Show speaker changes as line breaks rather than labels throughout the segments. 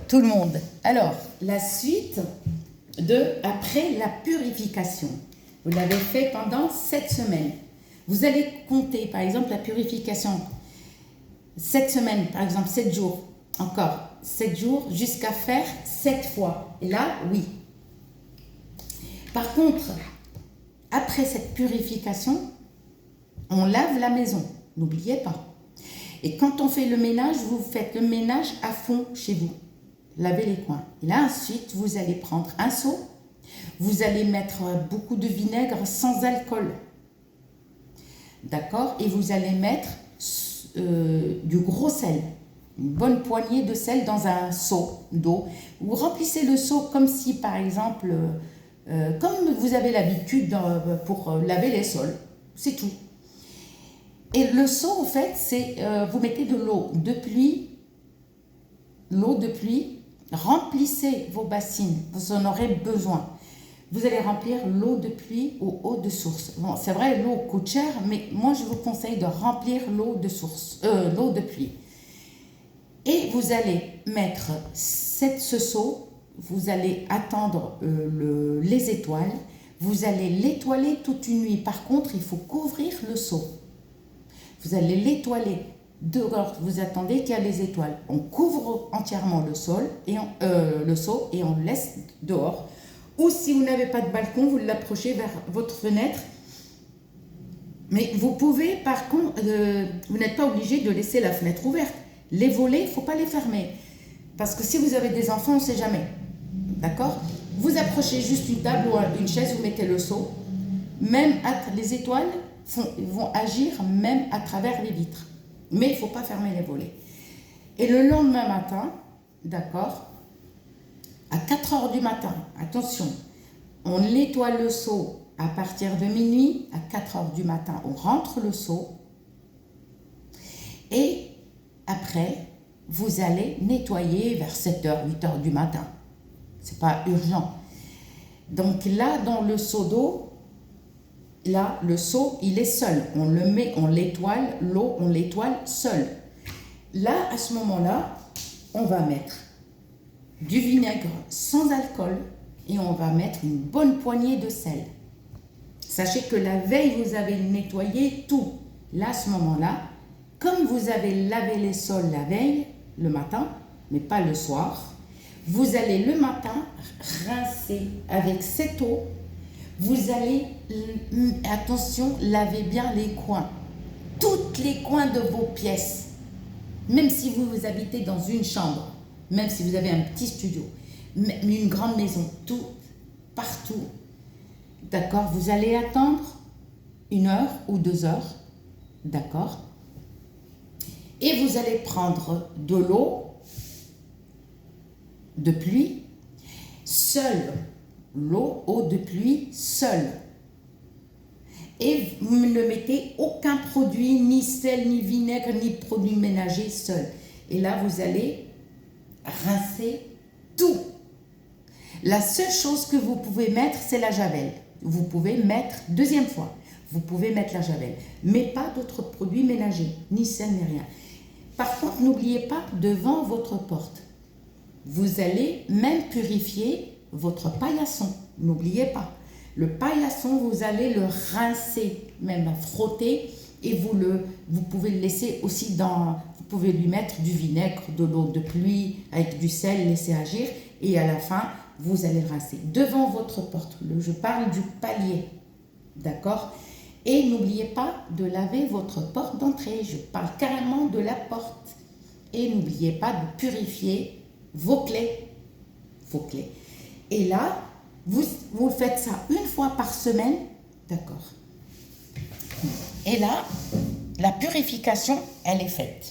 Tout le monde. Alors, la suite de après la purification. Vous l'avez fait pendant 7 semaines. Vous allez compter, par exemple, la purification. 7 semaines, par exemple, 7 jours. Encore 7 jours jusqu'à faire 7 fois. Et là, oui. Par contre, après cette purification, on lave la maison. N'oubliez pas. Et quand on fait le ménage, vous faites le ménage à fond chez vous. Lavez les coins. Et là, ensuite, vous allez prendre un seau. Vous allez mettre beaucoup de vinaigre sans alcool. D'accord? Et vous allez mettre du gros sel. Une bonne poignée de sel dans un seau d'eau. Vous remplissez le seau comme si, par exemple, comme vous avez l'habitude pour laver les sols. C'est tout. Et le seau, en fait, c'est vous mettez de l'eau de pluie. L'eau de pluie, remplissez vos bassines, vous en aurez besoin. Vous allez remplir l'eau de pluie ou eau de source. Bon, c'est vrai, l'eau coûte cher, mais moi je vous conseille de remplir l'eau de source, l'eau de pluie. Et vous allez mettre ce seau, vous allez attendre les étoiles, vous allez l'étoiler toute une nuit. Par contre, il faut couvrir le seau. Vous allez l'étoiler. Dehors, vous attendez qu'il y a les étoiles. On couvre entièrement le seau et on le laisse dehors. Ou si vous n'avez pas de balcon, vous l'approchez vers votre fenêtre. Mais vous pouvez, par contre, vous n'êtes pas obligé de laisser la fenêtre ouverte. Les volets, il ne faut pas les fermer. Parce que si vous avez des enfants, on ne sait jamais. D'accord? Vous approchez juste une table ou une chaise, vous mettez le seau. Même les étoiles vont agir même à travers les vitres. Mais il ne faut pas fermer les volets. Et le lendemain matin, d'accord, à 4 heures du matin, attention, on nettoie le seau à partir de minuit, à 4 heures du matin, on rentre le seau. Et après, vous allez nettoyer vers 7 heures, 8 heures du matin. Ce n'est pas urgent. Donc là, dans le seau d'eau, là, le seau, il est seul. On le met, on l'étoile, l'eau, on l'étoile seul. Là, à ce moment-là, on va mettre du vinaigre sans alcool et on va mettre une bonne poignée de sel. Sachez que la veille, vous avez nettoyé tout. Là, à ce moment-là, comme vous avez lavé les sols la veille, le matin, mais pas le soir, vous allez le matin rincer avec cette eau. Vous allez, attention, laver bien les coins. Tous les coins de vos pièces. Même si vous habitez dans une chambre, même si vous avez un petit studio, une grande maison, tout, partout. D'accord? Vous allez attendre 1 heure ou 2 heures. D'accord? Et vous allez prendre de l'eau de pluie, seule. L'eau de pluie seule. Et vous ne mettez aucun produit, ni sel, ni vinaigre, ni produit ménager seul. Et là, vous allez rincer tout. La seule chose que vous pouvez mettre, c'est la javel. Vous pouvez mettre, deuxième fois, vous pouvez mettre la javel. Mais pas d'autres produits ménagers, ni sel, ni rien. Par contre, n'oubliez pas, devant votre porte, vous allez même purifier votre paillasson, n'oubliez pas. Le paillasson, vous allez le rincer, même frotter, et vous pouvez le laisser aussi vous pouvez lui mettre du vinaigre, de l'eau de pluie, avec du sel, laisser agir, et à la fin, vous allez rincer. Devant votre porte, je parle du palier, d'accord? Et n'oubliez pas de laver votre porte d'entrée, je parle carrément de la porte. Et n'oubliez pas de purifier vos clés. Et là, vous faites ça 1 fois par semaine, d'accord. Et là, la purification, elle est faite.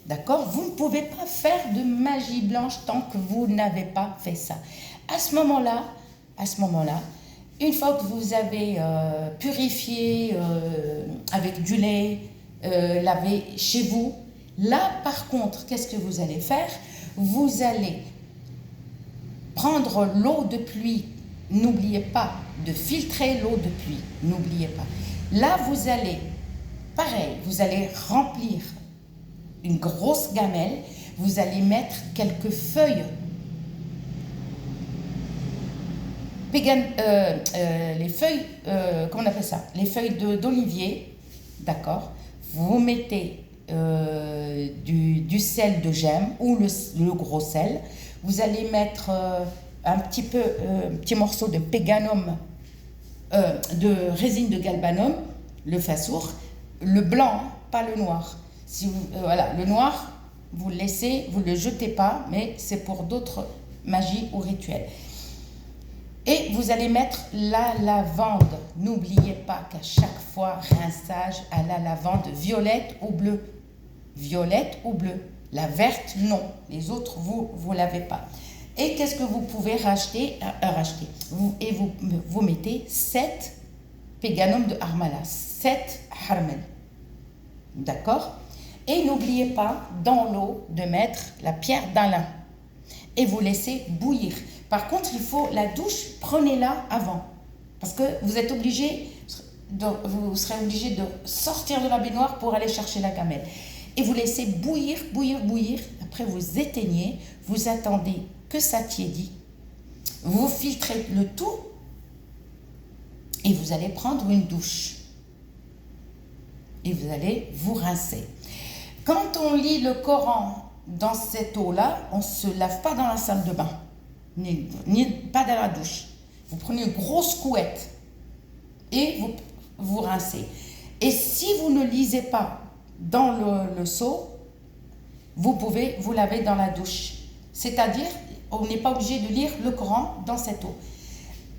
D'accord? Vous ne pouvez pas faire de magie blanche tant que vous n'avez pas fait ça. À ce moment-là, une fois que vous avez purifié avec du lait, lavé chez vous, là, par contre, qu'est-ce que vous allez faire? Vous allez prendre l'eau de pluie. N'oubliez pas de filtrer l'eau de pluie. N'oubliez pas. Là, vous allez, pareil, vous allez remplir une grosse gamelle. vous allez mettre quelques feuilles. Les feuilles, comment on appelle ça? Les feuilles d'olivier, d'accord? Vous mettez du sel de gemme ou le gros sel. Vous allez mettre un petit morceau de péganum, de résine de galbanum, le fassour, le blanc, hein, pas le noir. Si vous, voilà, le noir, vous le laissez, vous ne le jetez pas, mais c'est pour d'autres magies ou rituels. Et vous allez mettre la lavande. N'oubliez pas qu'à chaque fois, rinçage à la lavande violette ou bleue. Violette ou bleue. La verte, non. Les autres, vous ne l'avez pas. Et qu'est-ce que vous pouvez racheter? Vous mettez 7 péganum de harmala, 7 harmel. D'accord? Et n'oubliez pas, dans l'eau, de mettre la pierre d'Alain. Et vous laissez bouillir. Par contre, il faut la douche, prenez-la avant. Parce que vous serez obligé de sortir de la baignoire pour aller chercher la gamelle. Et vous laissez bouillir, bouillir, bouillir. Après, vous éteignez, vous attendez que ça tiédit. Vous filtrez le tout et vous allez prendre une douche. Et vous allez vous rincer. Quand on lit le Coran dans cette eau-là, on ne se lave pas dans la salle de bain. Ni pas dans la douche. Vous prenez une grosse couette et vous rincez. Et si vous ne lisez pas dans le seau, vous pouvez vous laver dans la douche. C'est-à-dire, on n'est pas obligé de lire le Coran dans cette eau.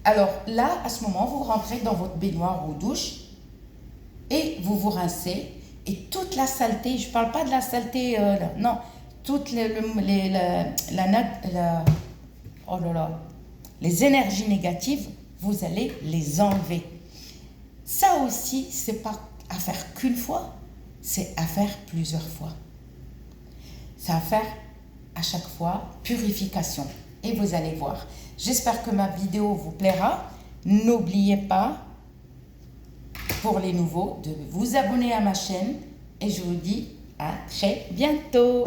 Alors là, à ce moment, vous rentrez dans votre baignoire ou douche et vous vous rincez. Et toute la saleté, je ne parle pas de la saleté, non, toutes les énergies négatives, vous allez les enlever. Ça aussi, c'est pas à faire qu'une fois, c'est à faire plusieurs fois. C'est à faire à chaque fois purification. Et vous allez voir. J'espère que ma vidéo vous plaira. N'oubliez pas, pour les nouveaux, de vous abonner à ma chaîne. Et je vous dis à très bientôt.